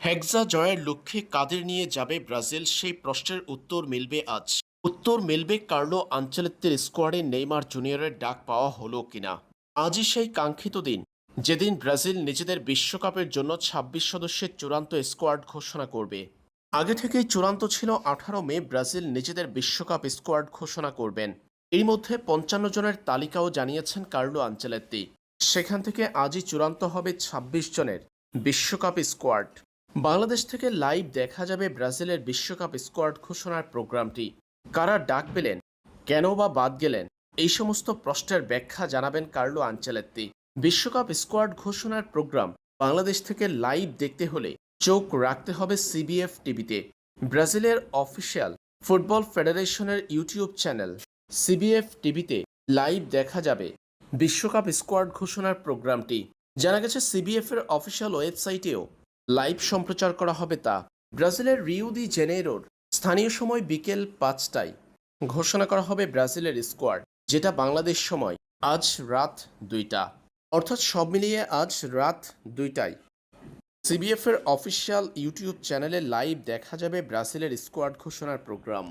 হেক্সা জয়ের লক্ষ্যে কাদের নিয়ে যাবে ব্রাজিল, সেই প্রশ্নের উত্তর মিলবে আজ। উত্তর মিলবে কার্লো আনচেলত্তির স্কোয়াডে নেইমার জুনিয়রের ডাক পাওয়া হলো কিনা। আজই সেই কাঙ্ক্ষিত দিন, যেদিন ব্রাজিল নিজেদের বিশ্বকাপের জন্য ২৬ সদস্যের চূড়ান্ত স্কোয়াড ঘোষণা করবে। আগে থেকেই চূড়ান্ত ছিল ১৮ মে ব্রাজিল নিজেদের বিশ্বকাপ স্কোয়াড ঘোষণা করবেন। এর মধ্যে ৫৫ জনের তালিকাও জানিয়েছেন কার্লো আনচেলত্তি। সেখান থেকে আজই চূড়ান্ত হবে ২৬ জনের বিশ্বকাপ স্কোয়াড। বাংলাদেশ থেকে লাইভ দেখা যাবে ব্রাজিলের বিশ্বকাপ স্কোয়াড ঘোষণার প্রোগ্রামটি। কারা ডাক পেলেন, কেন বা বাদ গেলেন, এই সমস্ত প্রশ্নের ব্যাখ্যা জানাবেন কার্লো আনচেলত্তি। বিশ্বকাপ স্কোয়াড ঘোষণার প্রোগ্রাম বাংলাদেশ থেকে লাইভ দেখতে হলে চোখ রাখতে হবে সিবিএফ টিভিতে। ব্রাজিলের অফিসিয়াল ফুটবল ফেডারেশনের ইউটিউব চ্যানেল সিবিএফ টিভিতে লাইভ দেখা যাবে বিশ্বকাপ স্কোয়াড ঘোষণার প্রোগ্রামটি। জানা গেছে সিবিএফ এর অফিসিয়াল ওয়েবসাইটেও লাইভ সম্প্রচার করা হবে তা। ব্রাজিলের রিও দি জেনেইরোর স্থানীয় সময় বিকেল ৫টায় ঘোষণা করা হবে ব্রাজিলের স্কোয়াড, যেটা বাংলাদেশ সময় আজ রাত ২টা, অর্থাৎ সব মিলিয়ে আজ রাত ২টায় সিবিএফ এর অফিসিয়াল ইউটিউব চ্যানেলে লাইভ দেখা যাবে ব্রাজিলের স্কোয়াড ঘোষণার প্রোগ্রাম।